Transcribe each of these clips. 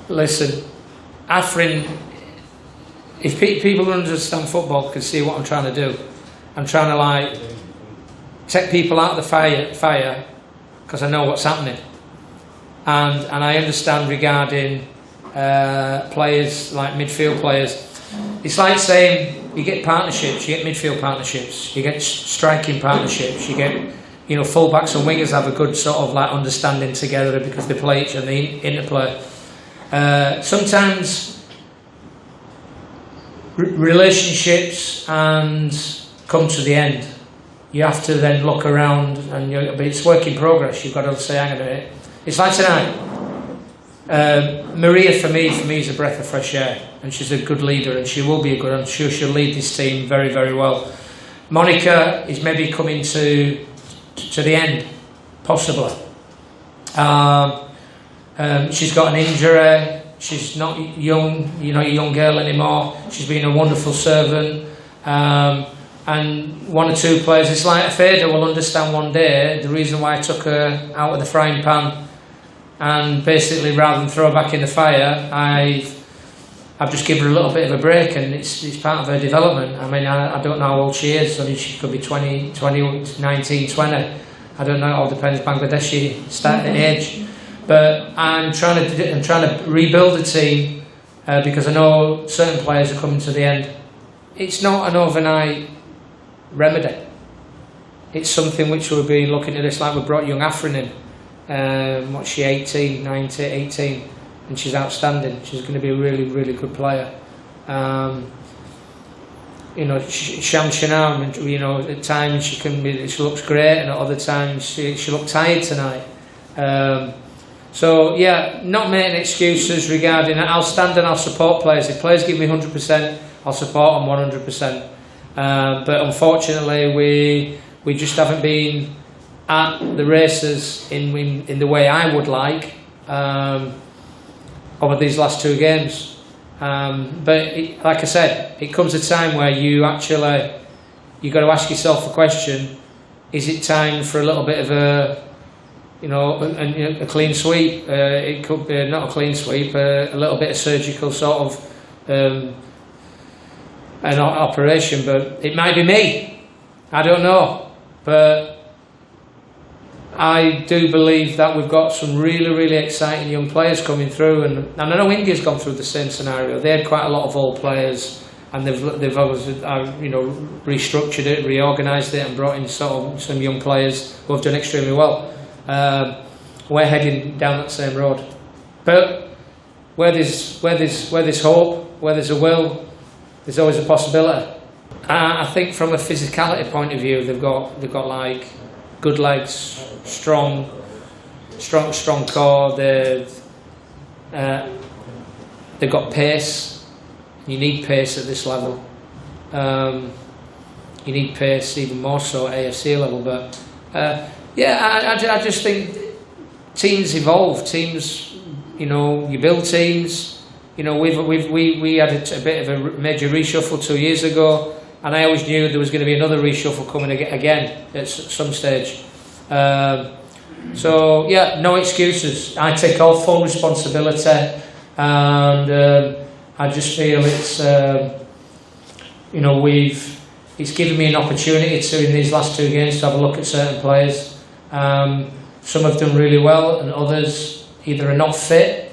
listen, Afrin, if people who understand football can see what I'm trying to do, I'm trying to like take people out of the fire because I know what's happening, and I understand regarding players like midfield players. It's like saying you get partnerships, you get midfield partnerships, you get striking partnerships, you get fullbacks and wingers have a good sort of like understanding together because they play each other, they interplay. Sometimes relationships and come to the end. You have to then look around, but it's work in progress. You've got to say, hang on a minute. It's like tonight. Maria, for me is a breath of fresh air, and she's a good leader, and she will be a good. I'm sure she'll lead this team very, very well. Monica is maybe coming to the end, possibly. She's got an injury. She's not young, a young girl anymore. She's been a wonderful servant. And one or two players, it's like Feda will understand one day the reason why I took her out of the frying pan, and basically rather than throw her back in the fire, I've just given her a little bit of a break, and it's part of her development. I mean, I don't know how old she is. I mean, she could be 20, 19, 20. I don't know. It all depends. Bangladeshi starting age. But I'm trying to rebuild the team because I know certain players are coming to the end. It's not an overnight remedy. It's something which we'll be looking at this like we brought young Afrin in. What's she, 18, 19, 18? And she's outstanding. She's going to be a really, really good player. Sham Shanam, at times she looks great, and at other times she looked tired tonight. So yeah, not making excuses regarding it. I'll stand and I'll support players. If players give me 100%, I'll support them 100%. But unfortunately, we just haven't been at the races in the way I would like over these last two games. But like I said, it comes a time where you've got to ask yourself a question: is it time for a little bit of a clean sweep? It could be not a clean sweep, a little bit of surgical sort of an operation, but it might be me. I don't know, but I do believe that we've got some really, really exciting young players coming through, and I know India's gone through the same scenario. They had quite a lot of old players, and they've obviously restructured it, reorganised it, and brought in some young players who have done extremely well. We're heading down that same road, but where there's hope, where there's a will, there's always a possibility. I think from a physicality point of view, they've got like good legs, strong core. They've got pace. You need pace at this level. You need pace even more so at AFC level. But I just think teams evolve. Teams, you build teams. We had a bit of a major reshuffle 2 years ago, and I always knew there was going to be another reshuffle coming again at some stage. So yeah, no excuses. I take all full responsibility, and I just feel it's given me an opportunity to, in these last two games, to have a look at certain players. Some have done really well, and others either are not fit,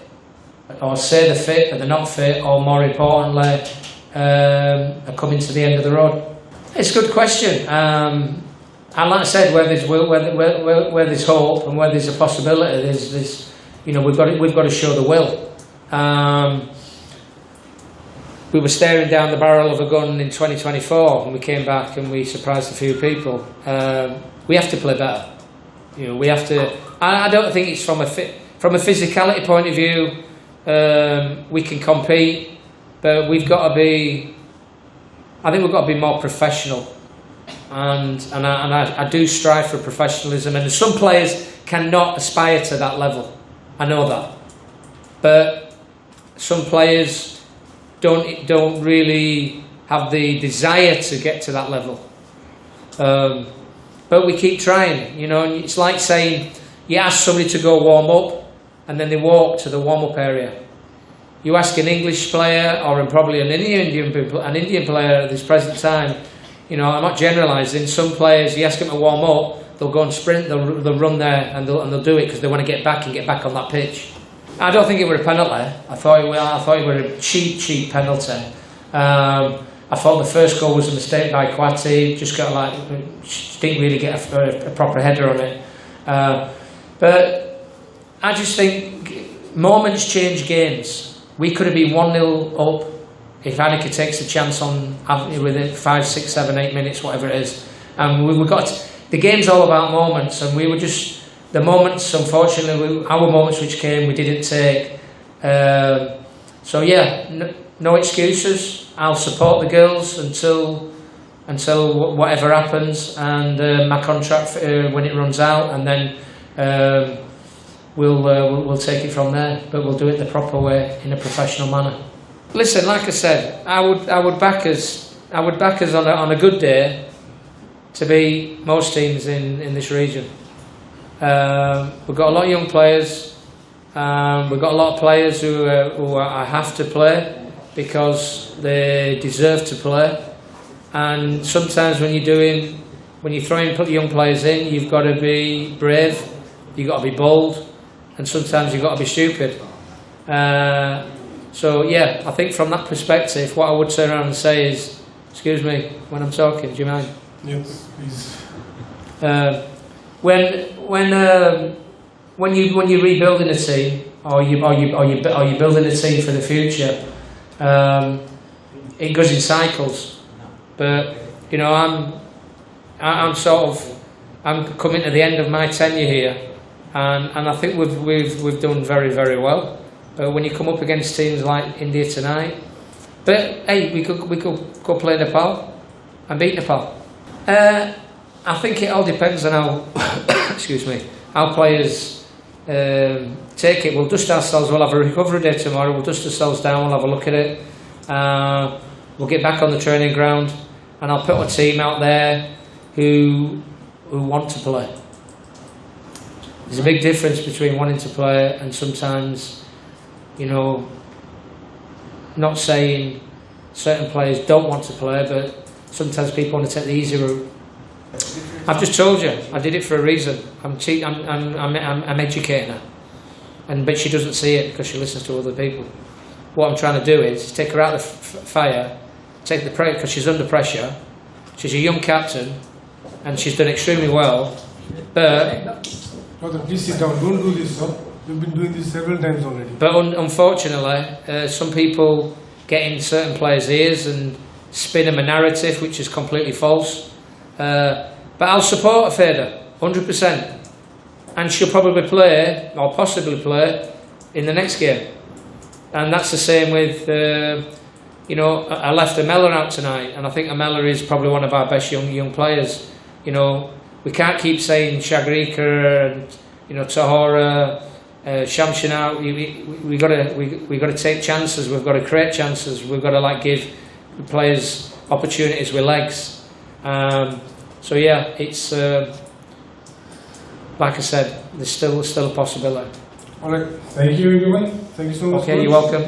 or say they're fit but they're not fit, or more importantly, are coming to the end of the road. It's a good question. And like I said, where there's will, where there's hope, and where there's a possibility, there's we've got to show the will. We were staring down the barrel of a gun in 2024, and we came back and we surprised a few people. We have to play better. We have to. I don't think it's from a physicality point of view. We can compete, but we've got to be. I think we've got to be more professional, and I do strive for professionalism. And some players cannot aspire to that level. I know that, but some players don't really have the desire to get to that level. But we keep trying, and it's like saying you ask somebody to go warm up, and then they walk to the warm up area. you ask an English player or probably an Indian player at this present time, you know, I'm not generalising. Some players, you ask them to warm up, they'll go and sprint, they'll run there and they'll do it because they want to get back on that pitch. I don't think it were a penalty. I thought it were a cheap penalty. I thought the first goal was a mistake by Kwati. Just didn't really get a proper header on it. But I just think moments change games. We could have been 1-0 up if Annika takes a chance on within 5, 6, 7, 8 minutes, whatever it is. And we got the game's all about moments, and we were just the moments. Unfortunately, our moments which came, we didn't take. So yeah, no excuses. I'll support the girls until whatever happens, and my contract when it runs out, and then we'll take it from there. But we'll do it the proper way, in a professional manner. Listen, like I said, I would back us on a good day to beat most teams in this region. We've got a lot of young players. We've got a lot of players who have to play because they deserve to play. And sometimes when you're throwing young players in, you've got to be brave, you've got to be bold, and sometimes you've got to be stupid. So yeah, I think from that perspective, what I would turn around and say is, excuse me when I'm talking, do you mind? Yes, please. When you're rebuilding a team, or you're building a team for the future, it goes in cycles. But you know, I'm coming to the end of my tenure here, and I think we've done very, very well. But when you come up against teams like India tonight, but hey, we could go play Nepal and beat Nepal. I think it all depends on how excuse me, how players take it. We'll dust ourselves. We'll have a recovery day tomorrow. We'll dust ourselves down. We'll have a look at it. We'll get back on the training ground, and I'll put a team out there who want to play. There's a big difference between wanting to play and sometimes, you know, not saying certain players don't want to play, but sometimes people want to take the easy route. I've just told you, I did it for a reason. I'm educating her, but she doesn't see it because she listens to other people. What I'm trying to do is take her out of the fire, take the pressure, because she's under pressure. She's a young captain, and she's done extremely well. But Father, please sit down. Don't do this, sir. We've been doing this several times already. But unfortunately, some people get in certain players' ears and spin them a narrative which is completely false. But I'll support Feda 100%, and she'll probably play, or possibly play, in the next game. And that's the same with, you know, I left Amela out tonight, and I think Amela is probably one of our best young players. You know, we can't keep saying Shagrika and, you know, Tahora, Shamshina. We got to take chances. We've got to create chances. We've got to give the players opportunities with legs. So yeah, it's like I said, there's still a possibility. All right. Thank you, everyone. Thank you so much. Okay, you're welcome.